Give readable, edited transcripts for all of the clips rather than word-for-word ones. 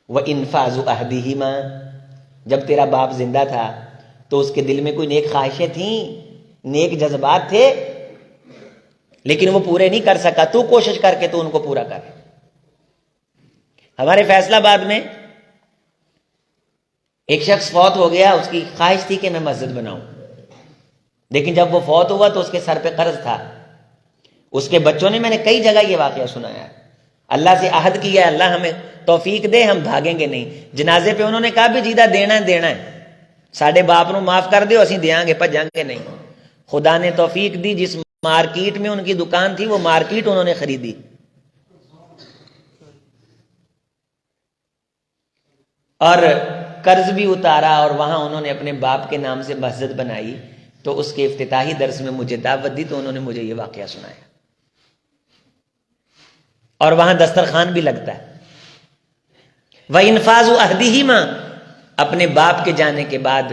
وَإِنْفَاذُ عَهْدِهِمَا، جب تیرا باپ زندہ تھا تو اس کے دل میں کوئی نیک خواہشیں تھیں، نیک جذبات تھے، لیکن وہ پورے نہیں کر سکا، تو کوشش کر کے تو ان کو پورا کر۔ ہمارے فیصلہ آباد میں ایک شخص فوت ہو گیا، اس کی خواہش تھی کہ میں مسجد بناؤں، لیکن جب وہ فوت ہوا تو اس کے سر پہ قرض تھا۔ اس کے بچوں نے، میں نے کئی جگہ یہ واقعہ سنایا، اللہ سے عہد کیا اللہ ہمیں توفیق دے، ہم بھاگیں گے نہیں۔ جنازے پہ انہوں نے کہا بھی جیدہ دینا ہے دینا ہے، ساڈے باپ نو معاف کر دیو، اسی دیاں گے، بھجاں گے نہیں۔ خدا نے توفیق دی، جس مارکیٹ میں ان کی دکان تھی وہ مارکیٹ انہوں نے خریدی، اور قرض بھی اتارا، اور وہاں انہوں نے اپنے باپ کے نام سے مسجد بنائی۔ تو اس کے افتتاحی درس میں مجھے دعوت دی تو انہوں نے مجھے یہ واقعہ سنایا، اور وہاں دسترخوان بھی لگتا ہے۔ وَإِنْفَاذُ عَهْدِهِمَا، اپنے باپ کے جانے کے بعد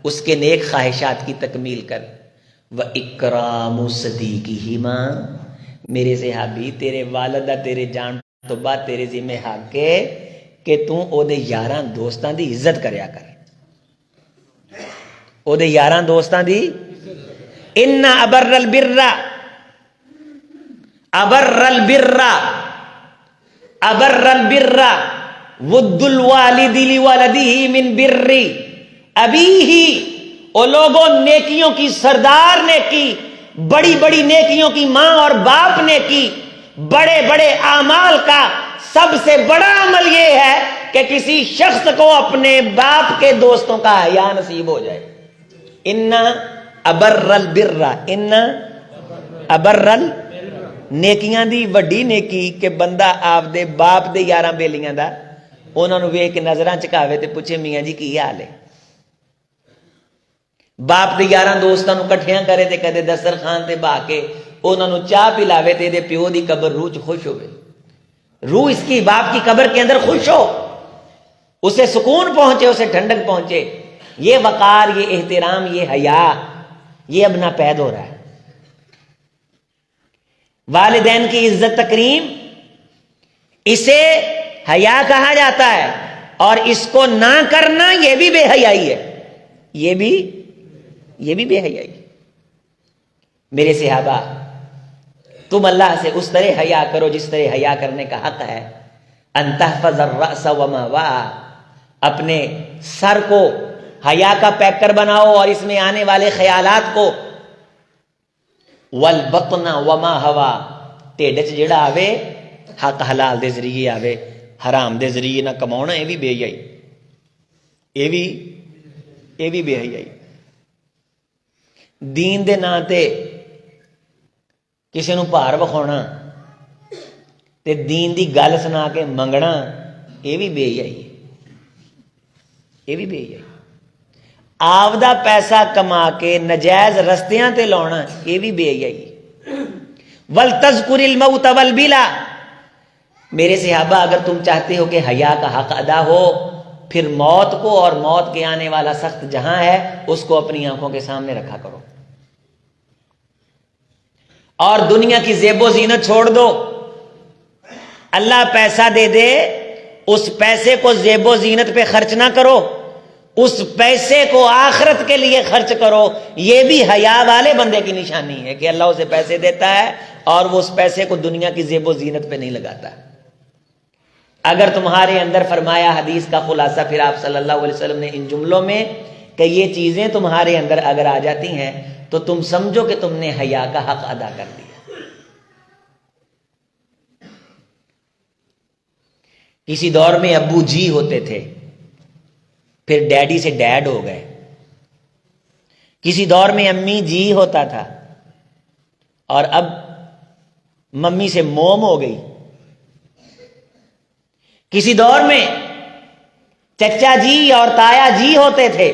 اس کے نیک خواہشات کی تکمیل کر۔ وَإِكْرَامُ صَدِيقِهِمَا، میرے صحابی تیرے والدہ تیرے جان تو بعد تیرے ذمہ حق ہے کہ تو او دے یاراں دوستاں دی عزت کریا کر، او دے یاراں دوستاں دی۔ ان ابر البر ود الوالد لولده من بر ابیہ، او لوگوں نیکیوں کی سردار نے کی، بڑی بڑی نیکیوں کی ماں اور باپ نے کی، بڑے بڑے اعمال کا سب سے بڑا عمل یہ ہے کہ کسی شخص کو اپنے باپ کے دوستوں کا حیا نصیب ہو جائے۔ ان ابر البر، ان ابر نیکیاں دی وڈی نیکی کہ بندہ آپ دے باپ دے یاراں بیلیاں دا انہاں نو ویکھ کے نظراں چکاوے تے پوچھے میاں جی کی حال ہے، باپ دے یاراں دوستاں نو کٹھیاں کرے تے کدے دسترخوان تے بہ کے انہاں نو چاہ پلاوے تے دے پیو دی قبر روح چ خوش ہوئے، روح اس کی باپ کی قبر کے اندر خوش ہو، اسے سکون پہنچے، اسے ٹھنڈک پہنچے۔ یہ وقار، یہ احترام، یہ حیا، یہ اب ناپید ہو رہا ہے۔ والدین کی عزت تکریم، اسے حیا کہا جاتا ہے، اور اس کو نہ کرنا یہ بھی بے حیائی ہے، یہ بھی بے حیائی ہے۔ میرے صحابہ، تم اللہ سے اس طرح حیا کرو جس طرح حیا کرنے کا حق ہے۔ ان تحفظ الرأس وما وعى، اپنے سر کو حیا کا پیکر بناؤ اور اس میں آنے والے خیالات کو۔ والبطن وما ہوا، ٹھڈ چ جڑا آوے حق حلال دے ذریعے آوے، حرام دے ذریعے نہ کماؤنا، یہ بھی بے حیائی، یہ بھی بے حیائی۔ دین دے نا تے کسی نو بھار وکھاؤنا تے دین دی گل سنا کے منگنا، یہ بھی بے حیائی ہے، یہ بھی بے حیائی۔ آپ دا پیسہ کما کے نجائز رستیاں تے لاؤنا، یہ بھی بے حیائی۔ وَلْتَذْكُرِ الْمَوْتَ وَالْبِلَا، میرے صحابہ اگر تم چاہتے ہو کہ حیا کا حق ادا ہو، پھر موت کو اور موت کے آنے والا سخت جہاں ہے اس کو اپنی آنکھوں کے سامنے رکھا کرو، اور دنیا کی زیب و زینت چھوڑ دو۔ اللہ پیسہ دے دے، اس پیسے کو زیب و زینت پہ خرچ نہ کرو، اس پیسے کو آخرت کے لیے خرچ کرو۔ یہ بھی حیا والے بندے کی نشانی ہے کہ اللہ اسے پیسے دیتا ہے اور وہ اس پیسے کو دنیا کی زیب و زینت پہ نہیں لگاتا۔ اگر تمہارے اندر، فرمایا حدیث کا خلاصہ پھر آپ صلی اللہ علیہ وسلم نے ان جملوں میں، کہ یہ چیزیں تمہارے اندر اگر آ جاتی ہیں تو تم سمجھو کہ تم نے حیا کا حق ادا کر دیا۔ کسی دور میں ابو جی ہوتے تھے، پھر ڈیڈی سے ڈیڈ ہو گئے۔ کسی دور میں امی جی ہوتا تھا اور اب ممی سے موم ہو گئی۔ کسی دور میں چچا جی اور تایا جی ہوتے تھے،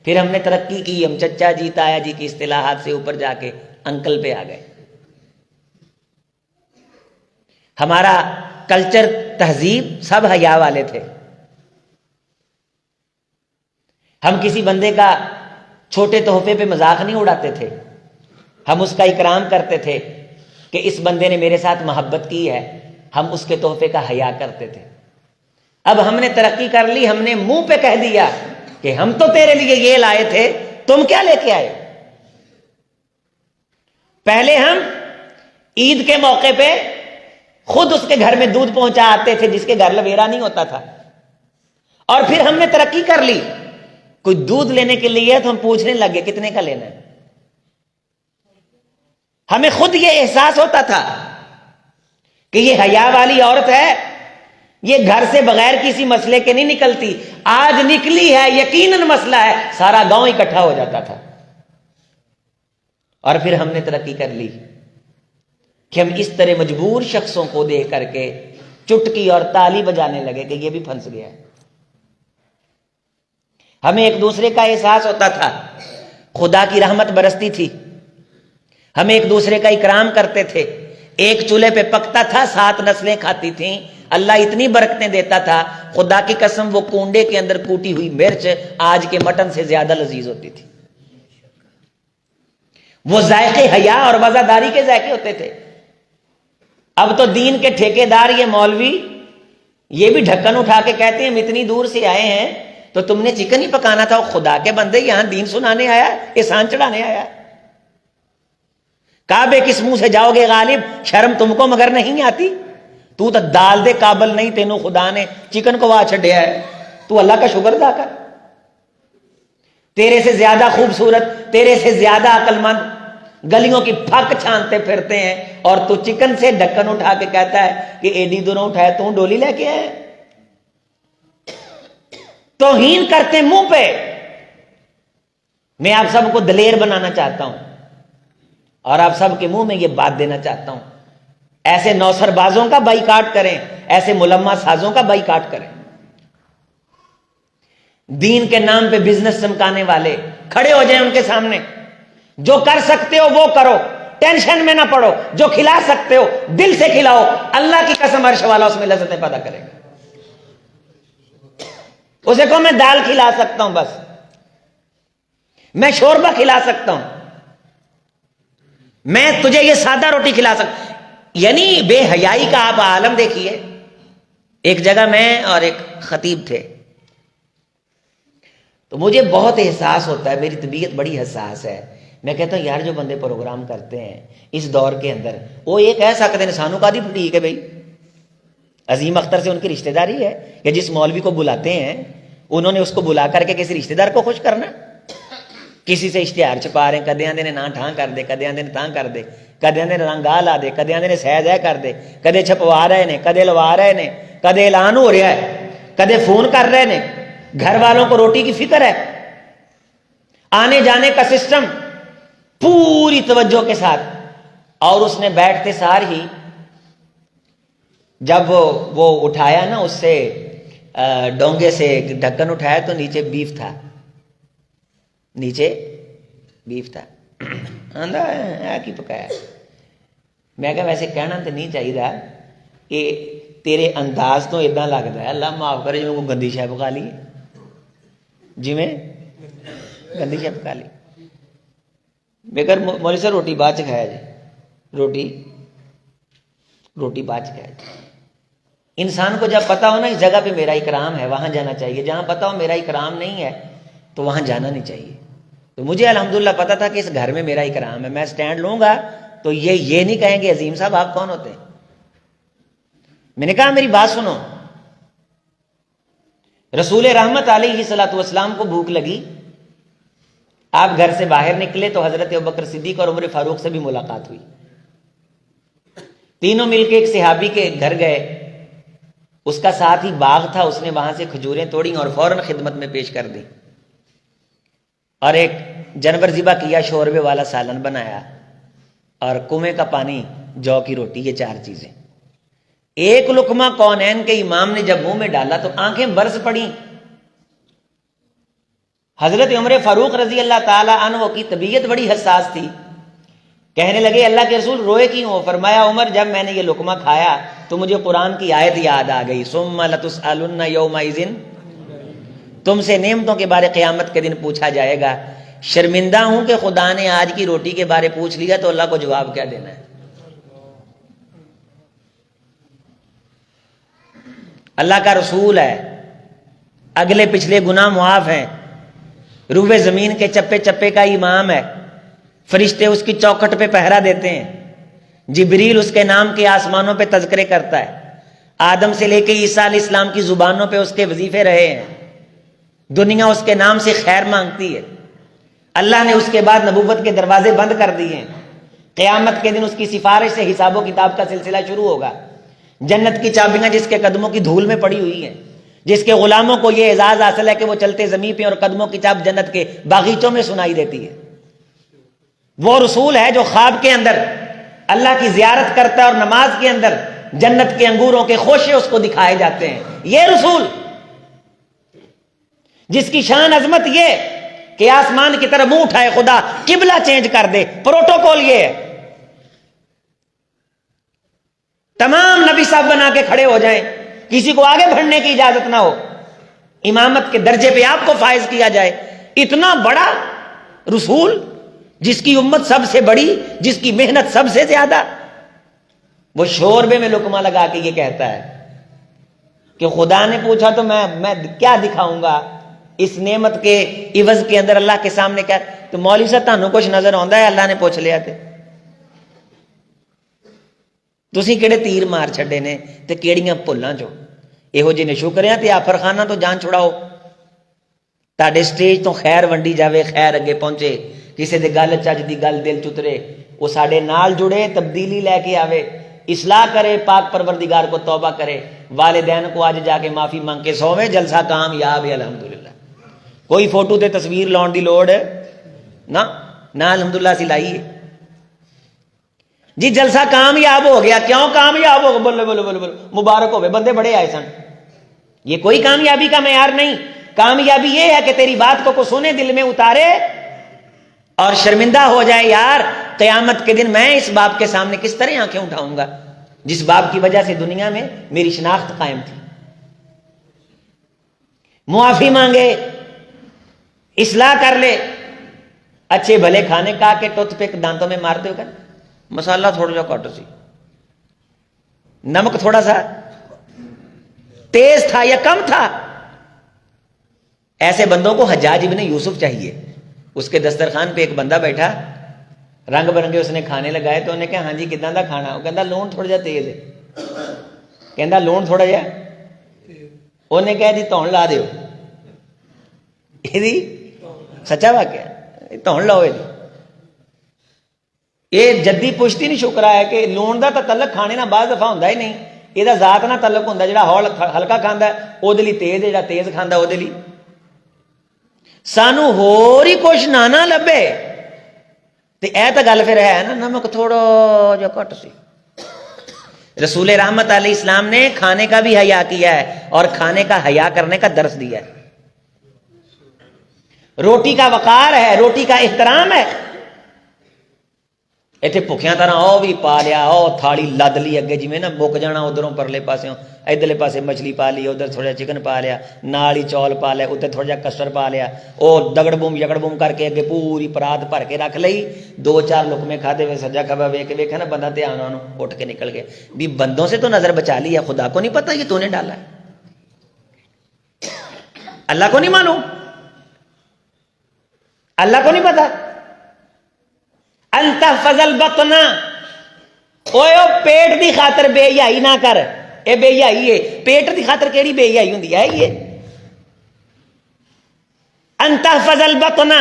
پھر ہم نے ترقی کی، ہم چچا جی تایا جی کی اصطلاحات سے اوپر جا کے انکل پہ آ گئے۔ ہمارا کلچر، تہذیب سب حیا والے تھے۔ ہم کسی بندے کا چھوٹے تحفے پہ مذاق نہیں اڑاتے تھے، ہم اس کا اکرام کرتے تھے کہ اس بندے نے میرے ساتھ محبت کی ہے، ہم اس کے تحفے کا حیا کرتے تھے۔ اب ہم نے ترقی کر لی، ہم نے منہ پہ کہہ دیا کہ ہم تو تیرے لیے یہ لائے تھے، تم کیا لے کے آئے؟ پہلے ہم عید کے موقع پہ خود اس کے گھر میں دودھ پہنچا آتے تھے جس کے گھر لویرا نہیں ہوتا تھا، اور پھر ہم نے ترقی کر لی، کوئی دودھ لینے کے لیے تو ہم پوچھنے لگے کتنے کا لینا ہے۔ ہمیں خود یہ احساس ہوتا تھا کہ یہ حیا والی عورت ہے، یہ گھر سے بغیر کسی مسئلے کے نہیں نکلتی، آج نکلی ہے یقیناً مسئلہ ہے، سارا گاؤں اکٹھا ہو جاتا تھا۔ اور پھر ہم نے ترقی کر لی کہ ہم اس طرح مجبور شخصوں کو دیکھ کر کے چٹکی اور تالی بجانے لگے کہ یہ بھی پھنس گیا ہے۔ ہمیں ایک دوسرے کا احساس ہوتا تھا، خدا کی رحمت برستی تھی، ہم ایک دوسرے کا اکرام کرتے تھے، ایک چولہے پہ پکتا تھا، 7 نسلیں کھاتی تھیں، اللہ اتنی برکتیں دیتا تھا، خدا کی قسم وہ کنڈے کے اندر کوٹی ہوئی مرچ آج کے مٹن سے زیادہ لذیذ ہوتی تھی۔ وہ ذائقے حیا اور وزاداری کے ذائقے ہوتے تھے۔ اب تو دین کے ٹھیکیدار یہ مولوی یہ بھی ڈھکن اٹھا کے کہتے ہیں ہم اتنی دور سے آئے ہیں تو تم نے چکن ہی پکانا تھا، خدا کے بندے یہاں دین سنانے آیا، احسان چڑھانے آیا۔ کعبے کس منہ سے جاؤ گے غالب، شرم تم کو مگر نہیں آتی؟ تو دال دے قابل نہیں، تینوں خدا نے چکن کو وہاں چھڈیا ہے، تو اللہ کا شکر ادا کر۔ تیرے سے زیادہ خوبصورت، تیرے سے زیادہ عقل مند گلیوں کی پھک چھانتے پھرتے ہیں، اور تو چکن سے ڈھکن اٹھا کے کہتا ہے کہ ایڈی دونوں اٹھائے تو ڈولی لے کے آئے۔ توہین کرتے منہ پہ۔ میں آپ سب کو دلیر بنانا چاہتا ہوں اور آپ سب کے منہ میں یہ بات دینا چاہتا ہوں، ایسے نوسر بازوں کا بائیکاٹ کریں، ایسے ملما سازوں کا بائیکاٹ کریں۔ دین کے نام پہ بزنس چمکانے والے کھڑے ہو جائیں ان کے سامنے، جو کر سکتے ہو وہ کرو، ٹینشن میں نہ پڑو، جو کھلا سکتے ہو دل سے کھلاؤ، اللہ کی قسم عرش والا اس میں لذتیں پیدا کرے گا۔ اسے کہو میں دال کھلا سکتا ہوں، بس میں شوربہ کھلا سکتا ہوں، میں تجھے یہ سادہ روٹی کھلا سکتا، یعنی بے حیائی کا آپ عالم دیکھیے۔ ایک جگہ میں اور ایک خطیب تھے، تو مجھے بہت احساس ہوتا ہے، میری طبیعت بڑی حساس ہے، میں کہتا ہوں یار جو بندے پروگرام کرتے ہیں اس دور کے اندر، وہ یہ کہہ سکتے ہیں انسانوں کا دی ٹھیک ہے بھائی، عظیم اختر سے ان کی رشتہ داری ہے، کہ جس مولوی کو بلاتے ہیں انہوں نے اس کو بلا کر کے کسی رشتہ دار کو خوش کرنا، کسی سے اشتہار چھپا رہے ہیں، کدے آندے نے نہ ٹھاں کر دے، کدے آندے نے تاں کر دے، کدے آندے نے رنگا لا دے، کدے آندے نے سیز ہے کر دے، کدے چھپوا رہے نے، کدے لوا رہے نے، کدے اعلان ہو رہا ہے، کدے فون کر رہے نے، گھر والوں کو روٹی کی فکر ہے، آنے جانے کا سسٹم پوری توجہ کے ساتھ۔ اور اس نے بیٹھتے سار ہی جب وہ اٹھایا نا، اس سے ڈونگے سے ڈھکن اٹھایا تو نیچے بیف تھا، نیچے بیف تھا، آندھا ہے کی پکایا۔ میں کہا ویسے کہنا تو نہیں چاہیے کہ تیرے انداز تو اداں لگتا ہے، اللہ معاف کرے جی کو گندی شے پکا لی، جی میں گندی شے پکا لی۔ بےکر مولوی صاحب روٹی بعد چ کھایا جی، روٹی بعد چ کھایا جی۔ انسان کو جب پتا ہو نا اس جگہ پہ میرا اکرام ہے وہاں جانا چاہیے، جہاں پتا ہو میرا اکرام نہیں ہے تو وہاں جانا نہیں چاہیے۔ تو مجھے الحمدللہ پتا تھا کہ اس گھر میں میرا اکرام ہے، میں سٹینڈ لوں گا تو یہ نہیں کہیں گے عظیم صاحب آپ کون ہوتے ہیں۔ میں نے کہا میری بات سنو، رسول رحمت علیہ الصلوۃ والسلام کو بھوک لگی، آپ گھر سے باہر نکلے تو حضرت ابوبکر صدیق اور عمر فاروق سے بھی ملاقات ہوئی، تینوں مل کے ایک صحابی کے گھر گئے، اس کا ساتھ ہی باغ تھا، اس نے وہاں سے کھجوریں توڑی اور فوراً خدمت میں پیش کر دی، اور ایک جانور ذبح کیا، شوربے والا سالن بنایا، اور کنویں کا پانی، جو کی روٹی، یہ 4 چیزیں۔ ایک لقمہ کونین کے امام نے جب منہ میں ڈالا تو آنکھیں برس پڑیں۔ حضرت عمر فاروق رضی اللہ تعالی عنہ کی طبیعت بڑی حساس تھی، کہنے لگے اللہ کے رسول روئے کیوں ہو؟ فرمایا عمر جب میں نے یہ لقمہ کھایا تو مجھے قرآن کی آیت یاد آ گئی، ثم لتسألن یومئذ، تم سے نعمتوں کے بارے قیامت کے دن پوچھا جائے گا۔ شرمندہ ہوں کہ خدا نے آج کی روٹی کے بارے پوچھ لیا تو اللہ کو جواب کیا دینا ہے۔ اللہ کا رسول ہے، اگلے پچھلے گناہ معاف ہیں، روح زمین کے چپے چپے کا امام ہے، فرشتے اس کی چوکھٹ پہ پہرا دیتے ہیں، جبریل اس کے نام کے آسمانوں پہ تذکرے کرتا ہے، آدم سے لے کے عیسیٰ علیہ السلام کی زبانوں پہ اس کے وظیفے رہے ہیں، دنیا اس کے نام سے خیر مانگتی ہے۔ اللہ نے اس کے بعد نبوت کے دروازے بند کر دیے ہیں، قیامت کے دن اس کی سفارش سے حساب و کتاب کا سلسلہ شروع ہوگا۔ جنت کی چابیاں جس کے قدموں کی دھول میں پڑی ہوئی ہیں، جس کے غلاموں کو یہ اعزاز حاصل ہے کہ وہ چلتے زمین پہ اور قدموں کی چاب جنت کے باغیچوں میں سنائی دیتی ہے۔ وہ رسول ہے جو خواب کے اندر اللہ کی زیارت کرتا ہے اور نماز کے اندر جنت کے انگوروں کے خوشے اس کو دکھائے جاتے ہیں۔ یہ رسول جس کی شان عظمت یہ کہ آسمان کی طرف منہ اٹھائے خدا قبلہ چینج کر دے، پروٹوکول یہ ہے، تمام نبی صاحب بنا کے کھڑے ہو جائیں، کسی کو آگے بڑھنے کی اجازت نہ ہو، امامت کے درجے پہ آپ کو فائز کیا جائے۔ اتنا بڑا رسول جس کی امت سب سے بڑی، جس کی محنت سب سے زیادہ، وہ شوربے میں لقمہ لگا کے یہ کہتا ہے کہ خدا نے پوچھا تو میں کیا دکھاؤں گا اس نعمت کے عوض کے اندر اللہ کے سامنے کیا؟ تو مولوی صاحب تانوں کچھ نظر آਉਂدا ہے؟ اللہ نے پوچھ لیا تے تسی کیڑے تیر مار چھڈے نے تے کیڑیاں بھلاں چو یہو جے نے شکر ہے تے آفر خانہ تو جان چھڑاؤ، تاڈے سٹیج تو خیر ونڈی جاوے، خیر اگے پہنچے، کسی دے گل چج دی گل دل چترے، وہ ساڈے نال جڑے، تبدیلی لے کے آوے، اصلاح کرے، پاک پروردگار کو توبہ کرے، والدین کو آج جا کے معافی مانگ کے سووے، جلسہ کامیاب ہے الحمدللہ۔ کوئی فوٹو تے تصویر لاؤن دی لوڑ ہے نہ الحمدللہ سی لائی ہے جی، جلسہ کامیاب ہو گیا۔ کیوں کامیاب ہو گیا؟ بولے بولے بولے بولے مبارک ہوئے، بندے بڑے آئے سن۔ یہ کوئی کامیابی کا معیار نہیں، کامیابی یہ ہے کہ تیری بات کو سنے، دل میں اتارے اور شرمندہ ہو جائے، یار قیامت کے دن میں اس باپ کے سامنے کس طرح آنکھیں اٹھاؤں گا جس باپ کی وجہ سے دنیا میں میری شناخت قائم تھی۔ معافی مانگے، اصلاح کر لے، اچھے بھلے کھانے کا کے ٹوتھ پک دانتوں میں مارتے ہو کر مسالہ تھوڑا جا کٹ سی، نمک تھوڑا سا تیز تھا یا کم تھا۔ ایسے بندوں کو حجاج ابن یوسف چاہیے۔ اس کے دسترخوان پہ ایک بندہ بیٹھا، رنگ برنگے اس نے کھانے لگائے، تو انہیں کہا ہاں جی کداں دا کھانا؟ وہ کہندا لون تھوڑا جا تیز ہے۔ کہندا لون تھوڑا جا، انہیں کہا جی تون لا دیو، یہ سچا واقعہ، تون لاؤ یہ جدی پشتی نہیں شکرا ہے کہ لون دا تعلق کھانے نہ بعض دفعہ ہوندا ہی نہیں، یہ ذات نہ تعلق ہوندا، جڑا ہلکا کھاندا ہے او دے لئی تیز ہے، جڑا تیز کھاندا او دے لئی۔ سانو ہور ہی کچھ نہ لبے تے اے تا گل پھر ہے نا، نمک تھوڑا جا کٹ سی۔ رسول رحمت علیہ السلام نے کھانے کا بھی حیا کیا ہے اور کھانے کا حیا کرنے کا درس دیا ہے۔ روٹی کا وقار ہے، روٹی کا احترام ہے۔ ایتھے بھکھیاں طرح او بھی پا لیا، او تھالی لد لی اگے جویں نا بک جانا، ادھروں پرلے پاسوں ادھرلے پاسے مچھلی پا لی، ادھر تھوڑا چکن پا لیا، نال ہی چول پا لیا، اتنے تھوڑا جا کسٹر پا لیا، او دگڑ بوم یگڑ بوم کر کے اگے پوری پرات بھر کے رکھ لئی، دو چار لقمے کھادے ہوئے سجا کھبا ویکھ کے ویکھا نا بندہ دھیان انہوں اٹھ کے نکل گیا بھی بندوں سے تو نظر بچا لی ہے، خدا کو نہیں پتا یہ تو نے ڈالا ہے، اللہ کو نہیں معلوم، اللہ کو نہیں پتا۔ انت فضل بطنا، اوے او پیٹ دی خاطر بے حیائی نہ کر، اے بے حیائی ہے، پیٹ دی خاطر کیڑی بے حیائی ہوندی ہے یہ؟ انت فضل بطنا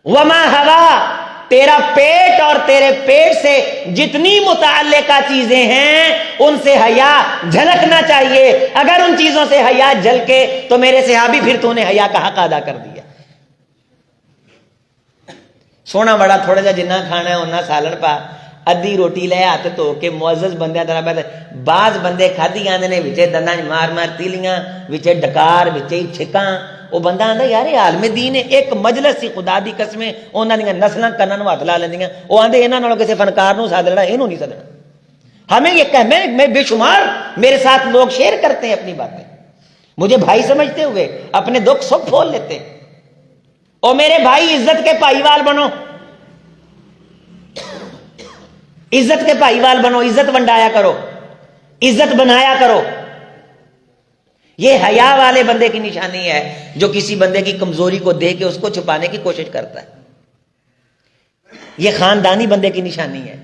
وما ہوا، تیرا پیٹ اور تیرے پیٹ سے جتنی متعلقہ چیزیں ہیں ان سے حیا جھلکنا چاہیے، اگر ان چیزوں سے حیا جھلکے تو میرے صحابی پھر تو نے حیا کا حق ادا کر دیا۔ سونا بڑا تھوڑا جا جنہ کھانا ہے انہاں سالن پا، ادھی روٹی لے ہاتھ دھو کے معزز بندے طرح بیٹھے، بعض بندے کھادی آندے نے وچے دنداں مار مار تیلیاں، وچے ڈکار، وچے چھکاں، وہ بندہ آندا یار یہ عالم دین ہے، ایک مجلس سی خدا دی قسمیں انہاں دیاں نسلاں کناں نوں ہاتھ لا لیندیاں، وہ آندے انہاں نالوں کسے فنکار نوں سادنا، اینوں نہیں سدنا۔ ہمیں یہ کہ میں بے شمار میرے ساتھ لوگ شیئر کرتے ہیں اپنی باتیں، مجھے بھائی سمجھتے ہوئے اپنے دکھ سکھ کھول لیتے ہیں۔ او میرے بھائی عزت کے پائیوال بنو، عزت کے پائیوال بنو، عزت ونڈایا کرو، عزت بنایا کرو۔ یہ حیا والے بندے کی نشانی ہے جو کسی بندے کی کمزوری کو دیکھ کے اس کو چھپانے کی کوشش کرتا ہے. یہ خاندانی بندے کی نشانی ہے.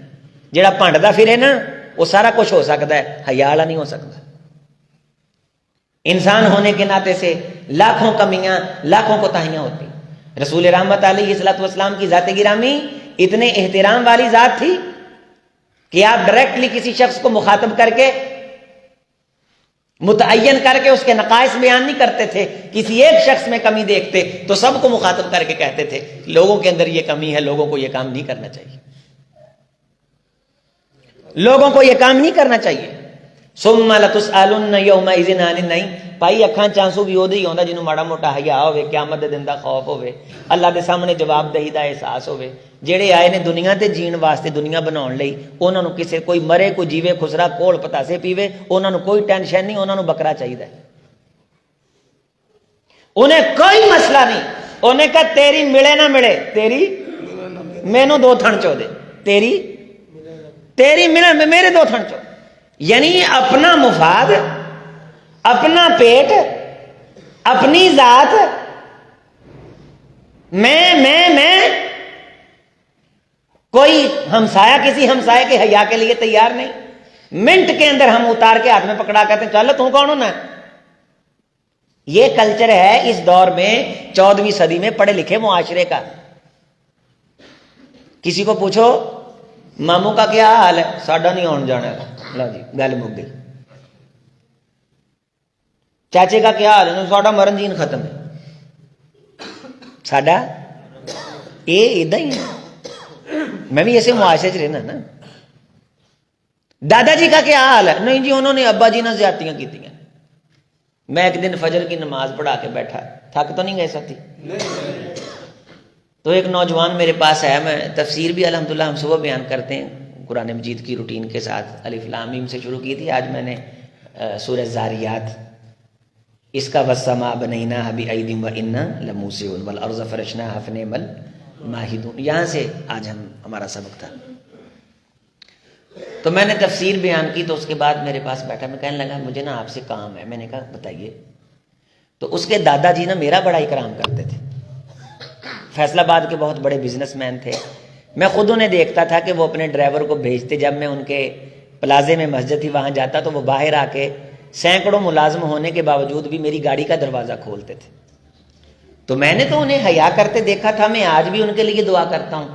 جڑا پھنڈدا پھرے نا وہ سارا کچھ ہو سکتا ہے، حیا والا نہیں ہو سکتا. انسان ہونے کے ناطے سے لاکھوں کمیاں، لاکھوں کوتاہیاں ہوتی. رسول رحمت علیہ الصلوۃ والسلام کی ذات گرامی اتنے احترام والی ذات تھی کہ آپ ڈائریکٹلی کسی شخص کو مخاطب کر کے، متعین کر کے اس کے نقائص بیان نہیں کرتے تھے. کسی ایک شخص میں کمی دیکھتے تو سب کو مخاطب کر کے کہتے تھے لوگوں کے اندر یہ کمی ہے، لوگوں کو یہ کام نہیں کرنا چاہیے، لوگوں کو یہ کام نہیں کرنا چاہیے. ثم لتسألن یومئذ عن النعیم. بھائی اکھاں چانسو بھی اودے ہی ہوندا جنوں ماڑا موٹا حیا ہوے، قیامت دے دن دا خوف ہوے، اللہ دے سامنے جواب دہی دا احساس ہوے. جڑے آئے نے دنیا تے جین واسطے، دنیا بناؤن لئی، انہاں نوں کسے کوئی مرے کوئی جیوے خسرا کول پتاسے پیوے، انہاں نوں کوئی ٹینشن نہیں، انہاں نوں بکرا چاہیدا ہے. انہیں کوئی مسئلہ نہیں. انہیں کہا تیری ملے نہ ملے، تیری مینوں دو تھن چو دے، تیری ملے میرے دو تھن چو. یعنی اپنا مفاد، اپنا پیٹ، اپنی ذات، میں کوئی ہمسایہ کسی ہمسائے کے حیا کے لیے تیار نہیں. منٹ کے اندر ہم اتار کے ہاتھ میں پکڑا کہتے ہیں چل تو کون ہونا ہے. یہ کلچر ہے اس دور میں 14ویں صدی میں پڑھے لکھے معاشرے کا. کسی کو پوچھو ماموں کا کیا حال ہے، ساڈا نہیں آن جانا ہے، لو جی گل مک گئی. چاچے کا کیا حال ہے، ساڈا مرن جین ختم ہے. ساڈا یہ ادا ہی ہے. میں بھی ایسے معاشرے چ رہنا نا. دادا جی کا کیا حال ہے، نہیں جی انہوں نے ابا جی نے زیادتیاں کی. میں ایک دن فجر کی نماز پڑھا کے بیٹھا، تھک تو نہیں گئے ساتھی؟ تو ایک نوجوان میرے پاس آیا. میں تفسیر بھی الحمدللہ ہم صبح بیان کرتے ہیں قرآن مجید کی روٹین کے ساتھ. الف لام میم سے شروع کی تھی، آج میں نے سورہ زاریات اس کا والسماء بنیناها بأید وإنا لموسعون والارض فرشناها فنعم الماہدون، یہاں سے آج ہمارا سبق تھا. تو میں نے تفسیر بیان کی تو اس کے بعد میرے پاس بیٹھا. میں کہنے لگا مجھے نا آپ سے کام ہے. میں نے کہا بتائیے. تو اس کے دادا جی نا میرا بڑا اکرام کرتے تھے. فیصل آباد کے بہت بڑے بزنس مین تھے. میں خود انہیں دیکھتا تھا کہ وہ اپنے ڈرائیور کو بھیجتے. جب میں ان کے پلازے میں مسجد تھی وہاں جاتا تو وہ باہر آ کے سینکڑوں ملازم ہونے کے باوجود بھی میری گاڑی کا دروازہ کھولتے تھے. تو میں نے تو انہیں حیا کرتے دیکھا تھا. میں آج بھی ان کے لیے دعا کرتا ہوں.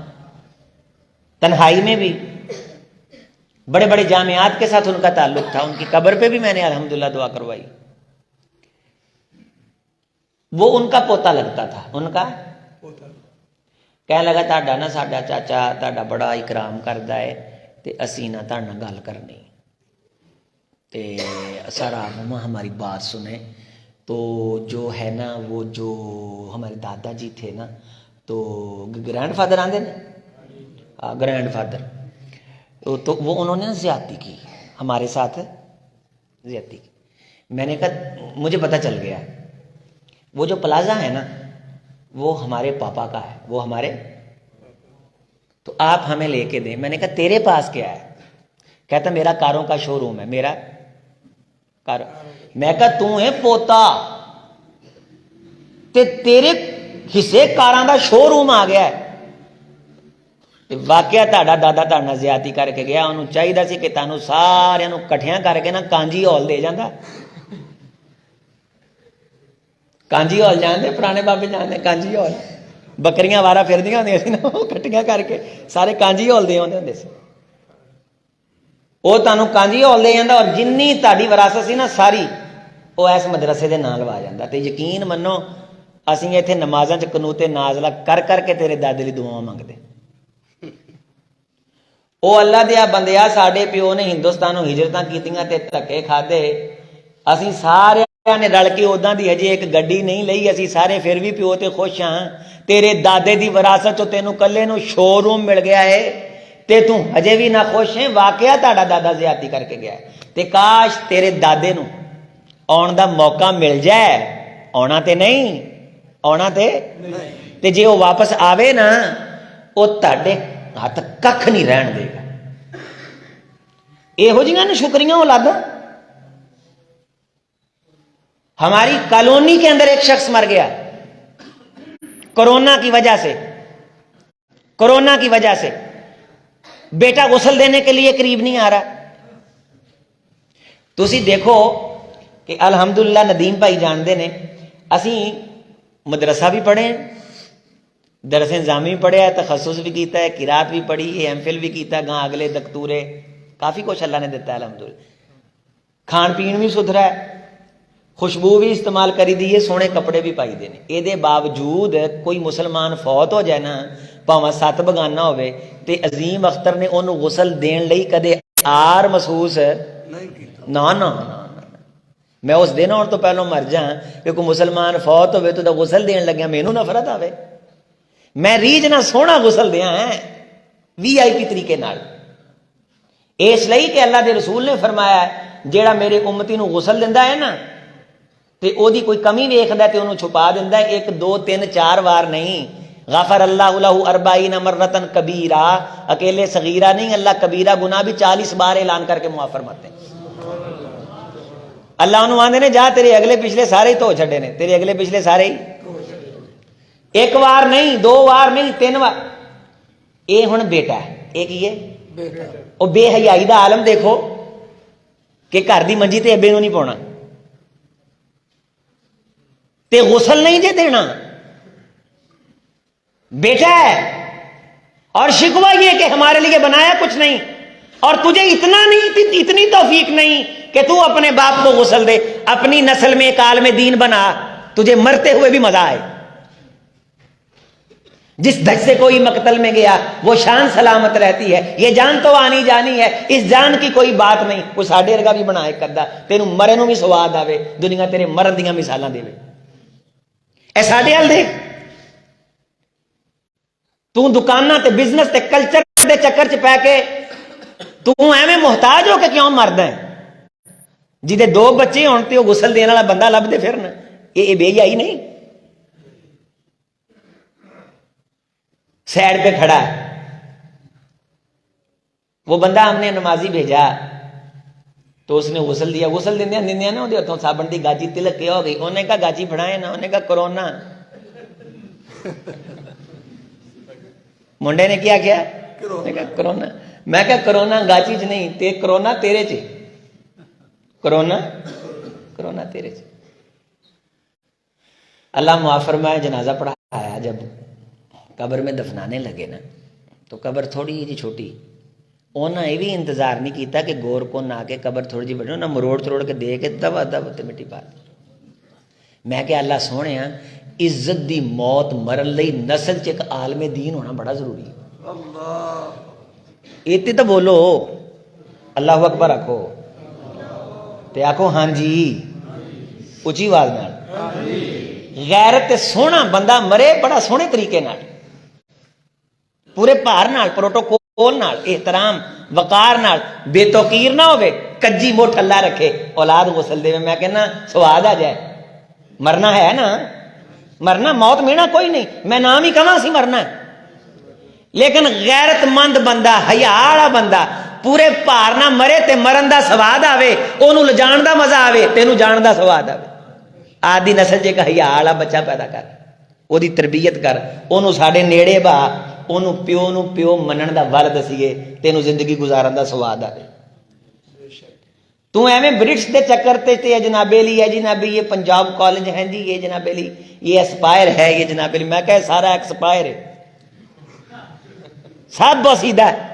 تنہائی میں بھی بڑے بڑے جامعات کے ساتھ ان کا تعلق تھا. ان کی قبر پہ بھی میں نے الحمدللہ دعا کروائی. وہ ان کا پوتا لگتا تھا. ان کا کہنے لگا تہاڈا نا ساڈا چاچا تہاڈا بڑا اکرام کردا ہے تے اسی نہ تہاڈے نال گل کرنی تے سارا مما ہماری بات سنیں. تو جو ہے نا وہ جو ہمارے دادا جی تھے نا تو گرینڈ فادر آندے نا، ہاں گرینڈ فادر، تو وہ انہوں نے زیادتی کی ہمارے ساتھ، زیادتی کی. میں نے کہا مجھے پتہ چل گیا وہ جو پلازا ہے نا وہ ہمارے پاپا کا ہے، وہ ہمارے، تو آپ ہمیں لے کے دیں. میں نے کہا تیرے پاس کیا ہے؟ کہتا میرا کاروں کا شو روم ہے. میرا کار. میں کہا تو ہے پوتا تے تیرے حصے کاراں دا شو روم آ گیا ہے. واقعہ تہاڈا دادا تہاڈے نال زیادتی کر کے گیا. انہوں چاہیے سی کہ تانوں سارے کٹھیاں کر کے نا کانجی ہال دے جاندہ. کانجی ہال جاندے پرانے بابے جاندے کانجی ہال، بکریاں وارا پھردیاں ہوندیاں سی نا کٹھیاں کر کے سارے کانجی ہال دے آندے ہوندے سی. وہ تانوں کانجی ہال دے جاندا اور جنی تہاڈی وراثت سی نا ساری وہ اس مدرسے دے نال وا جاندا. تے یقین منو اسی ایتھے نمازاں چ قنوت نازلہ کر کر کے تیرے دادے دی دعاواں منگدے. او اللہ دیا بندیا ساڈے پیو نے ہندوستانوں ہجرتاں کیتیاں تے دھکے کھادے. اسی سارے نے رل کے اوداں دی ہجے ایک گڈی نہیں لئی. اسی سارے پھر بھی پیو تے خوش ہاں. تیرے دادے دی وراثت چ تینوں کلے نو شو روم مل گیا ہے تے تو ہجے بھی نہ خوش ہیں. واقعہ تہاڈا دادا زیادتی کر کے گیا ہے. تے کاش تیرے دادے نو آن دا موقع مل جائے. آنا تے نہیں، آنا تے جے وہ واپس آوے نا وہ تہاڈے ہاتھ ککھ نہیں رہن دے گا. یہو جیاں نے شکریاں اولاداں. ہماری کالونی کے اندر ایک شخص مر گیا کورونا کی وجہ سے، کورونا کی وجہ سے بیٹا غسل دینے کے لیے قریب نہیں آ رہا۔ تسی دیکھو کہ الحمدللہ ندیم بھائی جانتے نے، اسی مدرسہ بھی پڑھے ہیں، درس نظامی بھی پڑھیا ہے، تخصص بھی کیتا ہے، قرات بھی پڑھی ہے، ایم فل بھی کیتا ہے، گاں اگلے دکتورے کافی کچھ اللہ نے دیتا ہے الحمدللہ۔ کھان پین بھی ستھرا ہے، خوشبو بھی استعمال کری دی ہے، سونے کپڑے بھی پائی دینے۔ اے دے باوجود کوئی مسلمان فوت ہو جائے نا، پاواں 7 بگانا ہوئے، تے عظیم اختر نے انہوں غسل دین لئی کدے آر محسوس نہ نہ میں اس دن آن تو پہلوں مر جاں کہ کوئی مسلمان فوت ہوئے تو غسل دین لگیا مینوں نفرت آوے۔ میں ریج نہ سونا غسل دیا ہے وی آئی پی طریقے نال، اس لئی کہ اللہ دے رسول نے فرمایا ہے جیڑا میرے امتی نو غسل دیندا ہے نا تے او دی کوئی کمی ویکھدا تے انہوں چھپا دیندا ہے، 1 2 3 4 بار نہیں۔ غفر اللہ لہ 40 مرتن کبیرہ، اکیلے صغیرہ نہیں، اللہ کبیرہ گناہ بھی 40 بار اعلان کر کے معاف فرماتے ہیں۔ اللہ انہوں آندے نے جا تیرے اگلے پچھلے سارے ہی تو چھڑے نے، تیرے اگلے پچھلے سارے ہی، 1 بار نہیں، 2 بار نہیں، 3 بار۔ اے ہن بیٹا ہے، اے کی ہے او بے حیائی دا عالم دیکھو کہ گھر دی منجی تے ابے نو نہیں پاؤنا تے غسل نہیں جے دینا، بیٹا ہے اور شکوہ یہ کہ ہمارے لیے بنایا کچھ نہیں، اور تجھے اتنا نہیں، اتنی توفیق نہیں کہ تو اپنے باپ کو غسل دے، اپنی نسل میں ایک عالم دین بنا، تجھے مرتے ہوئے بھی مزہ آئے۔ جس دھج سے کوئی مقتل میں گیا وہ شان سلامت رہتی ہے، یہ جان تو آنی جانی ہے، اس جان کی کوئی بات نہیں۔ کوئی ساڈے ورگا بھی بنا کردا تینوں مرے نو بھی سواد آوے، دنیا تیرے مرن دیاں مثالاں دے۔ اے ساڈے ہل دیکھ، تو دکاناں تے بزنس تے کلچر دے چکر چ پے کے تو ایویں محتاج ہو کے کیوں مردا ہے؟ جدے 2 بچے ہون تے وہ غسل دینے والا بندہ لب دے پھرنا، یہ بے حیائی نہیں؟ سائڈ پہ کھڑا ہے وہ بندہ، ہم نے نمازی بھیجا تو اس نے غسل دیا، غسل دیندیا نا وہ ہاتھوں صابن دی گاجی تلک کے ہو گئی، انہیں کہا گاجی بنائے نا، انہیں کہا کرونا۔ منڈے نے کیا کرونا، میں کہا کرونا گاچی چ نہیں، تے کرونا تیرے چ، کرونا تیرے چ۔ اللہ معاف فرمائے، جنازہ پڑھایا، جب قبر میں دفنانے لگے نا تو قبر تھوڑی جی چھوٹی، انہیں یہ بھی انتظار نہیں کیتا کہ گور کو نہ کے قبر تھوڑی جی بڑی، انہیں مروڑ تروڑ کے دے کے دبا دب تے مٹی پا دی۔ میں کہ اللہ سونے عزت دی موت مرن لئی نسل چ ایک عالم دین ہونا بڑا ضروری ہے۔ ایتے تو بولو اللہ اکبر آکھو تے آکھو ہاں جی اچھی آواز نال۔ غیرت تے سونا بندہ مرے بڑا سونے طریقے نال، پورے بھار نال، پروٹوکول نال، احترام وقار نال، بے توقیر نہ ہوئے، کجی مٹھ اللہ رکھے، اولاد غسل دے۔ میں کہنا سواد آ جائے، مرنا ہے نا، مرنا موت مینا کوئی نہیں، میں نام ہی کہاں سی مرنا ہے، لیکن غیرت مند بندہ، حیا والا بندہ پورے بھار نہ مرے تے مرن دا سواد آوے، انہوں لجان دا مزہ آوے، تینوں جان دا سواد آوے۔ آدھی نسل جے کا حیا والا بچہ پیدا کر، وہ دی تربیت کر، انہوں ساڑے نیڑے با، انہوں پیو نو پیو منن دا ول دسیے، تینوں زندگی گزارن دا سواد آوے۔ تو ایویں برٹش دے چکر تے جناب علی ہے، جناب یہ پنجاب کالج ہے جی، یہ جناب علی یہ اسپائر ہے، یہ جناب علی، میں کہے سارا ایکسپائر ہے، سب بسیدہ ہے۔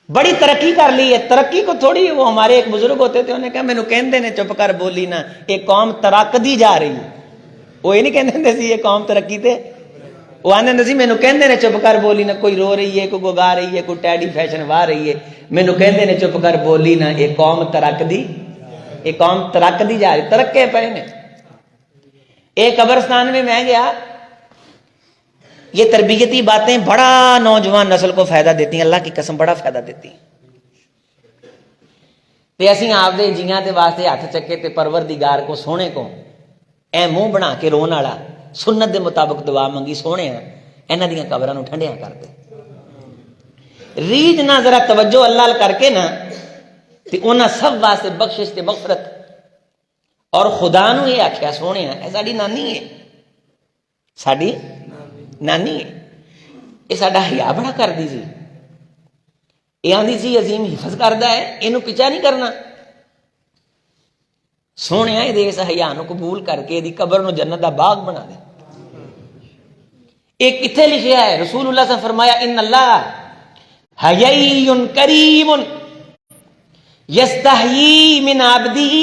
بڑی ترقی کر لی ہے، ترقی کو تھوڑی، وہ ہمارے ایک بزرگ ہوتے تھے، انہوں نے کہا مینوں کہندے نے چپ کر بولی نا، ایک قوم ترقدی جا رہی ہے۔ وہ یہ نہیں کہندے سی یہ قوم ترقی تے، وہ آندے سی مینوں کہندے نے چپ کر بولی نا، کوئی رو رہی ہے، کوئی گا رہی ہے، کوئی ٹیڈی فیشن واہ رہی ہے، مینوں کہندے نے چپ کر بولی نا، ایک قوم ترقدی، ایک قوم ترقدی جا رہی، ترقے پے نے۔ ایک قبرستان میں گیا، یہ تربیتی باتیں بڑا نوجوان نسل کو فائدہ دیتی ہیں، اللہ کی قسم بڑا فائدہ دیتی ہیں۔ تے اسی آپ دے جیاں دے واسطے ہاتھ چکے تے پروردگار کو سونے کو اے منہ بنا کے رون والا سنت دے مطابق دعا منگی، سونے انہاں دیاں قبراں نوں ٹھنڈیاں کر دے۔ ریج نہ ذرا توجہ اللہ کر کے نا تے انہاں سب واسطے بخشش تے مغفرت. اور خدا نو یہ آخیا سونے اے ساڈی نانی ہے، ساڈی نانی ہے، یہ ساڈا حیا بڑا کردی سی، یہ آندی سی عظیم حفظ کردا ہے، اینو پیچھا نہیں کرنا. سونے یہ اس حیا نو قبول کر کے دی قبر نو جنت دا باغ بنا دے. ایک کتنے لکھیا ہے رسول اللہ صلی اللہ علیہ وسلم فرمایا ان اللہ حیی کریم یستحیی من عبدہ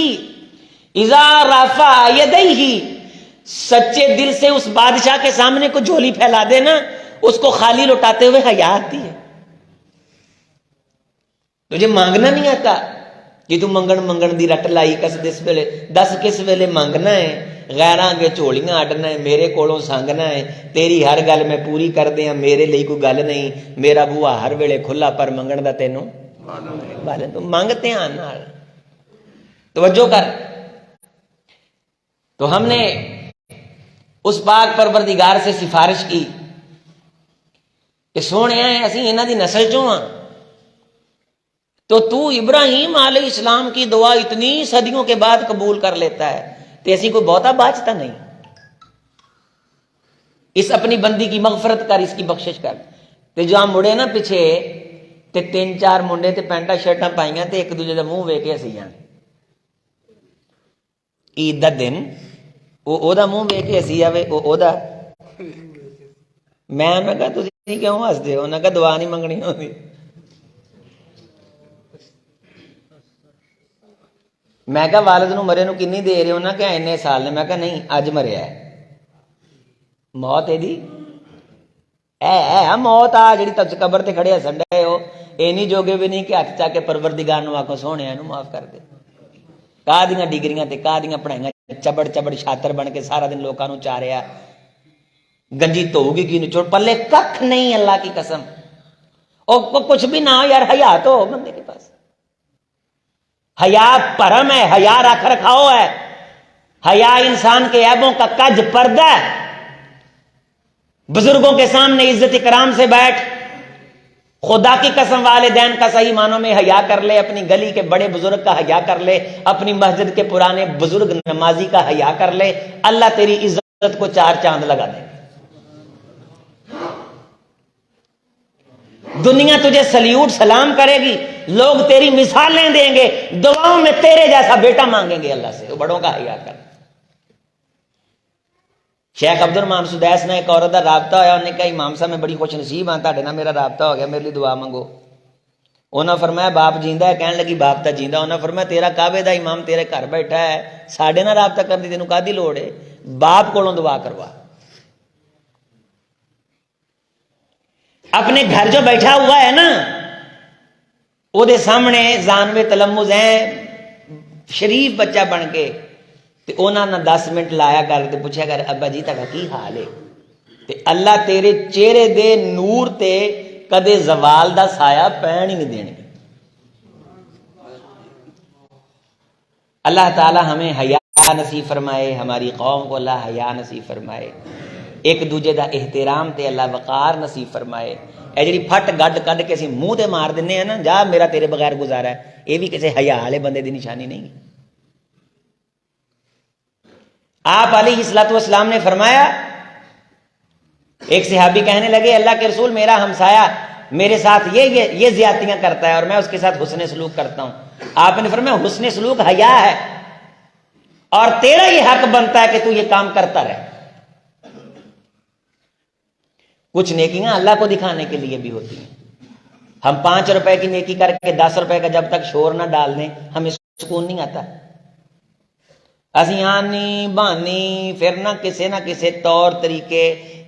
اذا رفع یدیہ. سچے دل سے اس بادشاہ کے سامنے کو جھولی پھیلا دینا، اس کو خالی لوٹاتے ہوئے حیا آتی ہے. تجھے مانگنا نہیں آتا کہ تو منگن دی رٹ لائی کس ویلے، دس کس ویلے مانگنا ہے، غیراں کے جھولیاں اڈنا ہے، میرے کولوں سانگنا ہے، تیری ہر گل میں پوری کر دیا، میرے لیے کوئی گل نہیں، میرا بوا ہر ویلے کھلا، پر منگن دا تینوں بالے تو مانگتے ہیں نال. توجہ کر. تو ہم نے اس پاک پروردگار سے سفارش کی کہ سونے اسی انہاں دی نسل چوں ہاں، تو ابراہیم علیہ السلام کی دعا اتنی صدیوں کے بعد قبول کر لیتا ہے تو ایسی کوئی بہتا باچتا نہیں. اس اپنی بندی کی مغفرت کر، اس کی بخشش کر. تے جو ہم مڑے نا پیچھے تے 3-4 منڈے تے پینٹا شرٹاں پائیاں تے ایک دوجے دا منہ ویکھ کے ہسیاں. عید دا دن او دا منہ ویکھ کے ہسی آوے او دا. میں کہا تسی کیوں ہسدے ہو؟ انہاں کہا دعا نہیں منگنی ہوندی. میں کہا والد نو مرے نو کنی دیر ہے؟ انہاں کہا اتنے سال نے. میں کہا نہیں اج مریا ہے. موت ہے دی اے موت آ جڑی تک قبر تے کھڑے ہسن ڈے ہو، اے نہیں جوگے بھی نہیں کہ ہاتھ چا کے پروردگار نو آکھو سونے اینو معاف کر دے. کا دیاں ڈگریاں تے کا دیاں پڑھائیاں، چبڑ شاطر بن کے سارا دن لوکاں نو چاریا، گنجی تو ہوگی کی نچوڑ پلے ککھ نہیں. اللہ کی قسم او کچھ بھی نہ ہو یار، حیا تو ہو بندے کے پاس. حیا پرم ہے، حیا رکھ رکھاؤ ہے، حیا انسان کے عیبوں کا کج پردہ ہے. بزرگوں کے سامنے عزت اکرام سے بیٹھ. خدا کی قسم والدین کا صحیح معنوں میں حیا کر لے، اپنی گلی کے بڑے بزرگ کا حیا کر لے، اپنی مسجد کے پرانے بزرگ نمازی کا حیا کر لے، اللہ تیری عزت کو 4 چاند لگا دے. دنیا تجھے سلیوٹ سلام کرے گی، لوگ تیری مثالیں دیں گے، دعاؤں میں تیرے جیسا بیٹا مانگیں گے اللہ سے. وہ بڑوں کا حیا کر. شیخ عبد الرحمان سدیس نے ایک عورت کا رابطہ ہوا، انہوں نے کہا امام صاحب میں بڑی خوش نصیب ہاں، تہاڈے نال میرا رابطہ ہو گیا، میرے لیے دعا منگو. انہوں نے فرمایا باپ جیندا ہے؟ کہنے لگی باپ تا جیندا. انہوں نے فرمایا تیرا کعبے دا امام تیرے گھر بیٹھا ہے، ساڈے نال رابطہ کرن دی تینوں کادی لوڑ ہے؟ باپ کولوں دعا کروا. اپنے گھر جو بیٹھا ہوا ہے نا، او دے سامنے زانوے تلمذ ہیں، شریف بچہ بن کے، تے انہاں نے 10 منٹ لایا کر تے پوچھا کر ابا جی تہاڈا کی حال ہے؟ تے اللہ تیرے چہرے دے نور تے کدے زوال دا سایہ پین ہی نہیں دین گے. اللہ تعالی ہمیں حیا نصیب فرمائے، ہماری قوم کو اللہ حیا نصیب فرمائے، ایک دوجے دا احترام تے اللہ وقار نصیب فرمائے. اے جڑی پھٹ گڈ کڈ کے اسی منہ تے مار دنے ہیں نا، جا میرا تیرے بغیر گزارا ہے، یہ بھی کسی حیا والے بندے دی نشانی نہیں. آپ علیہ الصلوۃ والسلام نے فرمایا، ایک صحابی کہنے لگے اللہ کے رسول میرا ہمسایہ میرے ساتھ یہ زیادتیاں کرتا ہے اور میں اس کے ساتھ حسن سلوک کرتا ہوں. آپ نے فرمایا حسن سلوک حیا ہے، اور تیرا یہ حق بنتا ہے کہ تو یہ کام کرتا رہے. کچھ نیکیاں اللہ کو دکھانے کے لیے بھی ہوتی ہیں. ہم 5 روپے کی نیکی کر کے 10 روپے کا جب تک شور نہ ڈال دیں ہمیں سکون نہیں آتا. اسی آنی بانی پھر نہ کسے طور طریقے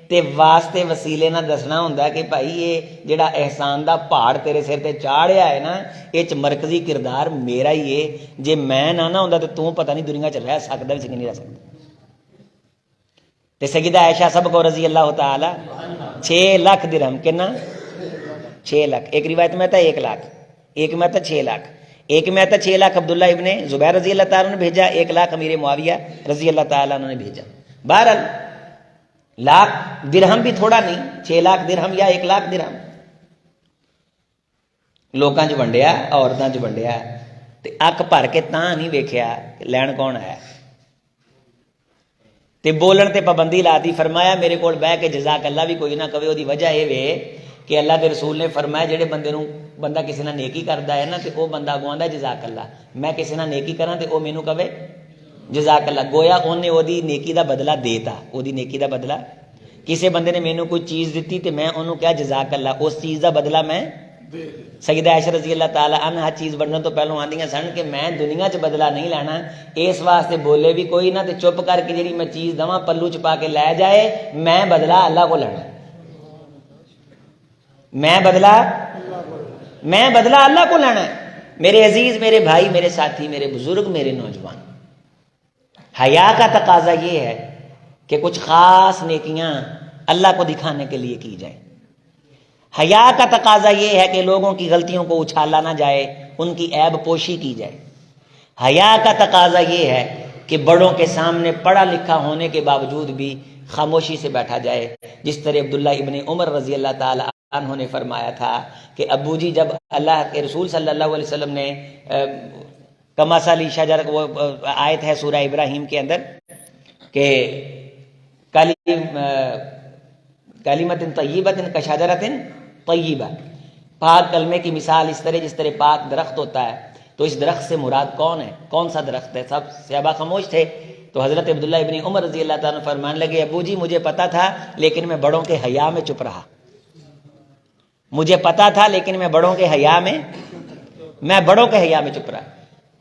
تے واسطے وسیلے نہ دسنا ہوندا کہ بھائی یہ جڑا احسان دا پہاڑ تیرے سر تے چاڑیا ہے نا، یہ مرکزی کردار میرا ہی ہے، جے میں نہ ہوندا تے تو پتہ نہیں دنیا چ رہ سکدا بھی نہیں رہ سکدا. تے سیدہ عائشہ سب کو رضی اللہ تعالی 6 لاکھ درہم کنا 6 لاکھ، ایک روایت میں تھا 1 لاکھ، ایک میں تھا 6 لاکھ، ایک میں تھا 6 لاکھ عبداللہ ابن زبیر رضی اللہ تعالیٰ نے بھیجا، 1 لاکھ امیر معاویہ رضی اللہ تعالیٰ نے بھیجا. بہرحال لاکھ درہم بھی تھوڑا نہیں، 6 لاکھ درہم یا 1 لاکھ درہم لوکاں چ ونڈیا، عورتاں چ ونڈیا. تے اک بھر کے تاں نہیں ویکھیا کہ لین کون آیا تے بولن تے پابندی لا دی. فرمایا میرے کول بہ کے جزاک اللہ بھی کوئی نہ کہے. دی وجہ یہ وے کہ اللہ کے رسول نے فرمایا جہے بندہ کسی نے نیکی کرتا ہے نا تو وہ بندہ اگوں آندا جزاک اللہ. میں کسی نے نیکی کراں تو وہ مینوں کہے جزاک اللہ. گویا انہیں وہ نیکی دا بدلہ دیتا. وہ نیکی دا بدلہ کسی بندے نے مینوں کوئی چیز دیتی تو میں انہوں کیا جزاک اللہ. اس چیز دا بدلہ میں سیدہ عائشہ رضی اللہ تعالی عنہ چیز بننے تو پہلوں آندیاں سن کہ میں دنیا چ بدلہ نہیں لینا. اس واسطے بولے بھی کوئی نہ تے چپ کر کے جی میں چیز دواں پلو چ پا کے لے جائے. میں بدلہ اللہ کو لینا. میں بدلہ اللہ کو لینا ہے. میرے عزیز، میرے بھائی، میرے ساتھی، میرے بزرگ، میرے نوجوان، حیا کا تقاضا یہ ہے کہ کچھ خاص نیکیاں اللہ کو دکھانے کے لیے کی جائیں. حیا کا تقاضا یہ ہے کہ لوگوں کی غلطیوں کو اچھالا نہ جائے، ان کی عیب پوشی کی جائے. حیا کا تقاضا یہ ہے کہ بڑوں کے سامنے پڑھا لکھا ہونے کے باوجود بھی خاموشی سے بیٹھا جائے. جس طرح عبداللہ ابن عمر رضی اللہ تعالی عنہ نے فرمایا تھا کہ ابو جی جب اللہ کے رسول صلی اللہ علیہ وسلم نے کمثل شجر، وہ آیت ہے سورہ ابراہیم کے اندر کہ کلمۃ طیبۃ کشجرۃ طیبہ، پاک کلمے کی مثال اس طرح جس طرح پاک درخت ہوتا ہے. تو اس درخت سے مراد کون ہے؟ کون سا درخت ہے؟ سب صحابہ خاموش تھے. تو حضرت عبداللہ ابن عمر رضی اللہ تعالیٰ فرمان لگے ابو جی مجھے پتا تھا لیکن میں بڑوں کے حیا میں چپ رہا. مجھے پتا تھا لیکن میں بڑوں کے حیا میں چپ رہا.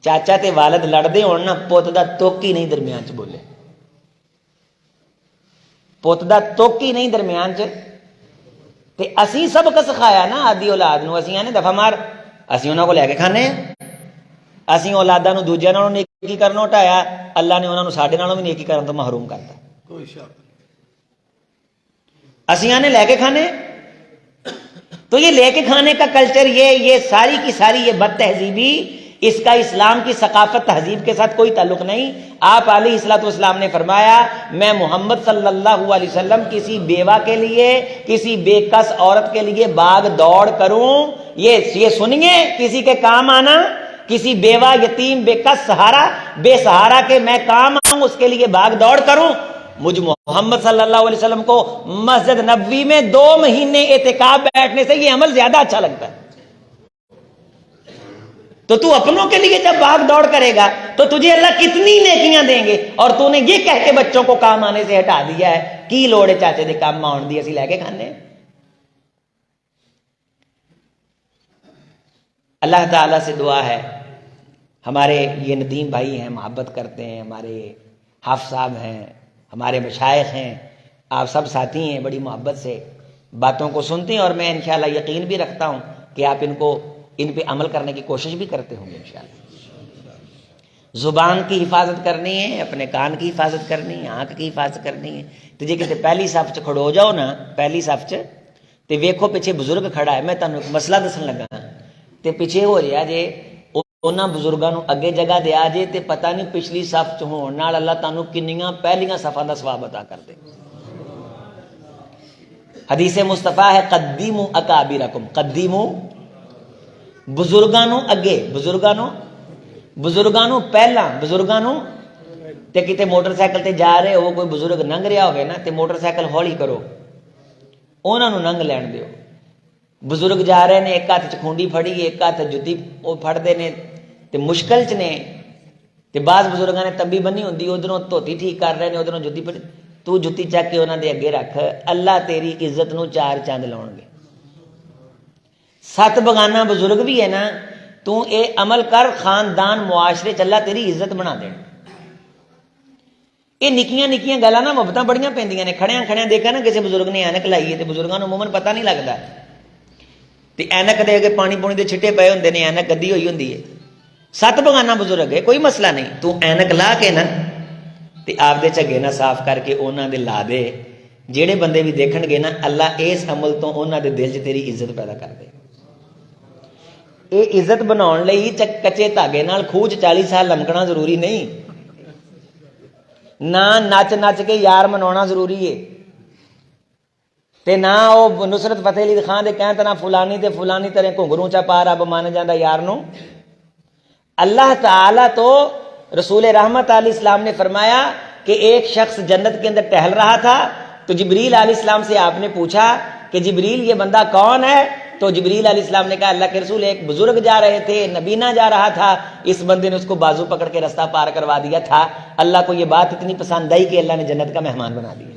چاچا تے والد لڑدے ہون نا، پوت دا توکی نہیں درمیان چ بولے. پوت دا توکی نہیں درمیان چ. تے اسی سبق سکھایا نا آدھی اولاد نو. اسی آنے دفعہ مار، اسی انہاں کو لے کے کھانے. اسی اولاداں نو دوجیاں نالوں نیکی کرنوں ہٹایا، اللہ نے انہاں نو ساڈے نالوں بھی نیکی کرن تو محروم کرتا. اسی آنے لے کے کھانے. تو یہ لے کے کھانے کا کلچر، یہ ساری کی ساری یہ بد تہذیبی، اس کا اسلام کی ثقافت تہذیب کے ساتھ کوئی تعلق نہیں. آپ علیہ الصلوۃ والسلام نے فرمایا میں محمد صلی اللہ علیہ وسلم کسی بیوہ کے لیے، کسی بے کس عورت کے لیے باغ دوڑ کروں. یہ سنیے، کسی کے کام آنا، کسی بیوہ، یتیم، بے کس، سہارا، بے سہارا کے میں کام آؤں، اس کے لیے باغ دوڑ کروں. مجھ محمد صلی اللہ علیہ وسلم کو مسجد نبوی میں 2 مہینے اعتکاف بیٹھنے سے یہ عمل زیادہ اچھا لگتا ہے. تو اپنوں کے لیے جب باغ دوڑ کرے گا تو تجھے اللہ کتنی نیکیاں دیں گے. اور تو نے یہ کہہ کے بچوں کو کام آنے سے ہٹا دیا ہے، کی لوڑ ہے چاچے دے کام آن دی اسی لے کے کھانے. اللہ تعالیٰ سے دعا ہے، ہمارے یہ ندیم بھائی ہیں، محبت کرتے ہیں، ہمارے حافظ صاحب ہیں، ہمارے مشائخ ہیں، آپ سب ساتھی ہیں، بڑی محبت سے باتوں کو سنتے ہیں. اور میں انشاءاللہ یقین بھی رکھتا ہوں کہ آپ ان پہ عمل کرنے کی کوشش بھی کرتے ہوں گے انشاءاللہ. زبان کی حفاظت کرنی ہے، اپنے کان کی حفاظت کرنی ہے، آنکھ کی حفاظت کرنی ہے. تو جی کتے پہلی صف چ کھڑو جاؤ نا، پہلی صف چ تے ویکھو پیچھے بزرگ کھڑا ہے. میں تمہیں ایک مسئلہ دسن لگا تے پیچھے ہو رہا جے انہاں بزرگاں نو اگے جگہ دیا جے تے پتہ نہیں پچھلی صف چ ہون نال اللہ تانوں کنیاں پہلیاں صفاں دا ثواب عطا کر دے. حدیث مصطفیٰ ہے قدیموا اکابرکم، قدیموا، بزرگاں نو اگے، بزرگاں نو پہلا، بزرگاں نو. تے کتے موٹر سائیکل تے جا رہے ہو، کوئی بزرگ لنگ رہا ہوئے نا تے موٹر سائیکل ہولی کرو، انہاں نو لنگ لین دیو. بزرگ جا رہے نے، ایک ہاتھ چ کھونڈی پھڑی، ایک ہاتھ جتی وہ پھڑتے نے تے مشکل چ نے. تے بعض بزرگاں نے تبی بنی ہوندی، ادھروں دھوتی ٹھیک کر رہے نے، ادھروں جتی پھڑی. تو جتی چک کے انہاں دے اگے رکھ، اللہ تیری عزت نو 4 چاند لاؤن گے. 7 بغانہ بزرگ بھی ہے نا، تو اے عمل کر، خاندان معاشرے چلا تیری عزت بنا دین. یہ نکیاں نکیاں گلاں نا محبتاں بڑیاں پیندیاں نے. کھڑیاں دیکھا نا کسی بزرگ نے اینک لائی ہے تے بزرگاں نو عموماً پتہ نہیں لگدا تے اینک دے کے پانی پونی دے چھٹے پئے ہوندے نے، اینک گدی ہوئی ہوندی ہے. 7 بغانہ بزرگ ہے، کوئی مسئلہ نہیں. تو اینک لا کے نا تے آپ دے جھگے نہ صاف کر کے انہاں دے لا دے. جہے بندے بھی دیکھن گے نا، اللہ اس عمل تو انہاں دے دل 'ਚ تیری عزت پیدا کر دے. یہ عزت بناؤن لئی کچے دھاگے نال خوہ 'ਚ 40 سال لمکنا ضروری نہیں، نہ نچ نچ کے یار مناਉਣਾ ضروری ہے. تے نہ وہ نصرت فتح علی خان دے کہن تے نہ فلانی تے فلانی طرح گھنگروں چا پا رب من جاندا یار نو. اللہ تعالیٰ تو رسول رحمت علیہ السلام نے فرمایا کہ ایک شخص جنت کے اندر ٹہل رہا تھا تو جبریل علیہ السلام سے آپ نے پوچھا کہ جبریل یہ بندہ کون ہے؟ تو جبریل علیہ السلام نے کہا اللہ کے رسول ایک بزرگ جا رہے تھے، نبینا جا رہا تھا، اس بندے نے اس کو بازو پکڑ کے رستہ پار کروا دیا تھا۔ اللہ کو یہ بات اتنی پسند آئی کہ اللہ نے جنت کا مہمان بنا دیا۔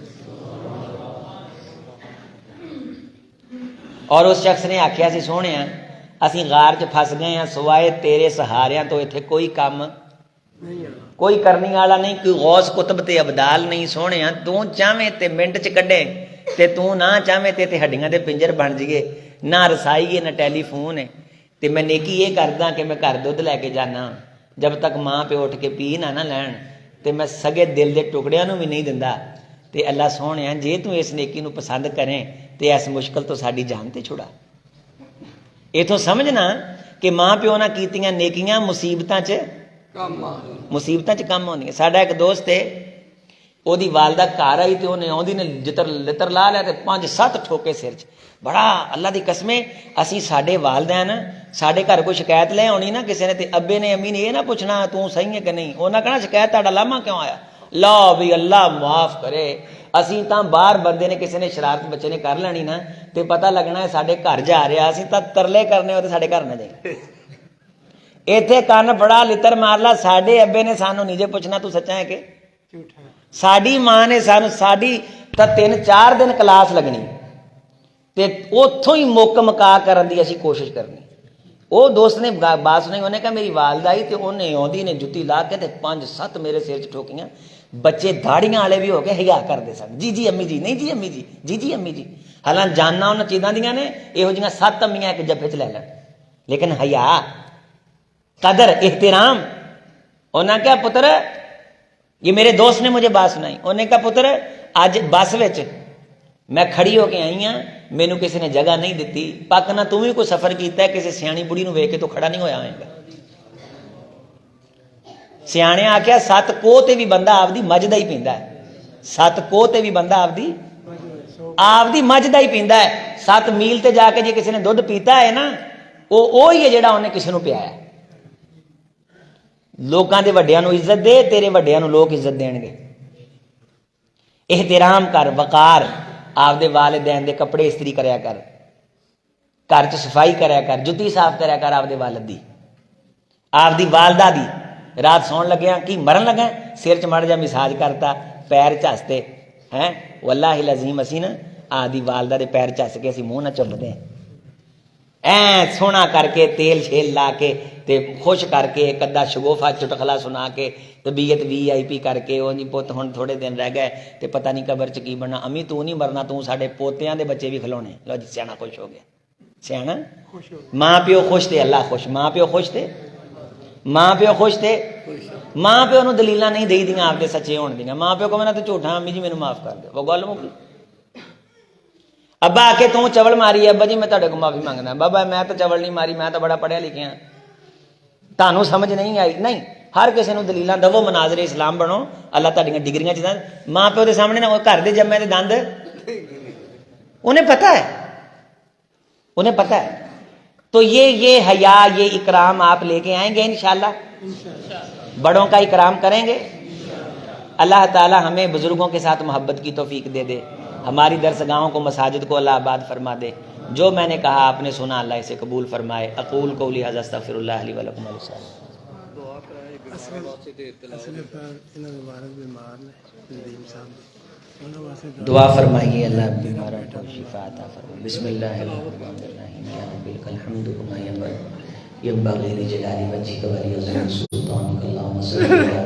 اور اس شخص نے آخیا سی سونے اسی غار چ پھس گئے ہیں، سوائے تیرے سہاریاں تو اتنے کوئی کام کوئی کرنے والا نہیں، کوئی غوث کتب تے ابدال نہیں۔ سونے تو چاہے تے منٹ چ کڈے تے تو نہ چاہے تے ہڈیاں دے پنجر بن جیے، نہ رسائی ہے نہ ٹیلی فون ہے، تے میں نیکی یہ کردا کہ میں گھر دودھ لے کے جانا، جب تک ماں پیو اٹھ کے پی نہ لین تے میں سگے دل دے ٹکڑیاں نو بھی نہیں دیندا۔ تے اللہ سونے جے تو اس نیکی نو پسند کریں تے اس مشکل تو ساڈی جان تے چھڑا۔ اتوں سمجھنا کہ ماں پیو نہ کیتیاں نیکیاں مصیبتاں چ کم ہوندیاں۔ ساڈا ایک دوست ہے، وہ دی والدہ گھر آئی تے انہیں آندی نے جتر لتر لا لیا تے 5-7 ٹھوکے سر چ۔ بڑا اللہ دی قسمیں اسی ساڈے والدین ساڈے گھر کوئی شکایت لے آنی نا کسی نے تے ابے نے امی نے یہ نہ پوچھنا تو صحیح ہے کہ نہیں، انہاں کہنا شکایت تہاڈا لاما کیوں آیا؟ لا بھی اللہ معاف کرے، اسی تاں باہر بندے نے کسی نے شرارت بچے نے کر لینی نا تے پتہ لگنا ہے ساڈے گھر جا رہا، اسی تاں ترلے کرنے ہو تے ساڈے گھر نہ جائیں۔ ایتھے کان پڑا لتر مار لا، ساڈے ابے نے سانو نیجے پوچھنا تو سچا ہے کہ ساڈی ماں نے سانو ساڈی تا 3-4 دن کلاس لگنی تے اتھوں ہی موک مکا کرن دی اسی کوشش کرنی۔ وہ دوست نے بات سنائی، انہیں کہا میری والدہ آئی تے انہیں آندی نے جتی لا کے تے 5-7 میرے سر چ ٹھوکیاں۔ بچے داڑیاں والے بھی ہو کے حیا کرتے سن، جی جی امی جی، نہیں جی امی جی، جی جی امی جی۔ حالانکہ جاننا انہاں چیزاں دیاں نے یہو جیاں 7 امیاں ایک جبے چ لے لین، لیکن حیا قدر احترام۔ انہاں کہا پتر، یہ میرے دوست نے مجھے بات سنائی، انہیں کہا پتر اج بس وچ میں کھڑی ہو کے آئی ہاں، مینوں کسی نے جگہ نہیں دیتی، پک نہ توں بھی کوئی سفر کیتا ہے، کسی سیانی بڑھی نو ویکھ کے تو کھڑا نہیں ہویا ہوئے گا۔ سیانے آخیا 7 کوہ تے بھی بندہ آپ دی مجھ دا ہی پیندا ہے، 7 کوہ تے بھی بندہ آپ دی مجھ دا ہی پیندا ہے۔ 7 میل تے جا کے جے کسی نے دودھ پیتا ہے نا وہی ہے جڑا انہیں کسی نو پیایا۔ لوکاں دے وڈیاں نو عزت دے، تیرے وڈیاں نو لوگ عزت دین گے۔ احترام کر، وقار، آپ دے والدین دے کپڑے استری کریا کر، گھر چ صفائی کریا کر، جتی صاف کریا کر آپ دے والد دی، آپ دی والدہ دی۔ رات سون لگیا کی مرن لگا سر چ مڑ جا مساج کرتا، پیر چستے ہیں، واللہ العظیم اسی نا آدھی والدہ دے پیر چس کے اسی منہ نہ چمتے ہیں، سونا کر کے تیل شیل لا کے تے خوش کر کے ایک ادھا شگوفا چٹخلا سنا کے طبیعت VIP کر کے وہ جی پت ہن تھوڑے دن رہ گئے تے پتہ نہیں قبر چ کی بننا، امی تو نہیں مرنا، تو ساڈے پوتیاں دے بچے بھی کھلونے۔ لو جی سیاح خوش ہو گیا، سیاح ماں پیو خوش تے اللہ خوش، ماں پیو خوش تے ماں پیو خوش تے ماں پیو نو دلیلاں نہیں دئی دیاں آپ دے سچے ہون دیاں، ماں پیو کو میں تو جھوٹا امی جی مینوں معاف کر دے، وہ گل مکی۔ ابا آ کے تو چول ماری ہے، ابا جی میں تہاڈے کو معافی منگدا، بابا میں تو چول نہیں ماری، میں تو بڑا پڑھیا لکھیا، تانوں سمجھ نہیں آئی۔ نہیں، ہر کسی نو دلیلاں دو، مناظر اسلام بنو، اللہ تہاڈیاں ڈگریاں چ ماں پیو دے سامنے نہ گھر دے جمے دے دند انہیں پتہ ہے، انہیں پتہ ہے۔ تو یہ حیا، یہ اکرام آپ لے کے آئیں گے انشاءاللہ، بڑوں کا اکرام کریں گے۔ اللہ تعالی ہمیں بزرگوں کے ساتھ محبت کی توفیق دے دے، ہماری درسگاہوں کو، مساجد کو اللہ آباد فرما دے۔ جو میں نے کہا آپ نے سنا، اللہ اسے قبول فرمائے۔ اقول قولی ھذا استغفر اللہ لی ولکم ولسائر۔ دعا فرمائیے اللہ بیماروں کو شفا عطا فرمائے۔ بسم اللہ الرحمن الرحیم۔ یا رب لک الحمد کما ینبغی لجلال وجهک ولیعظیم سلطانک، اللہم صل علی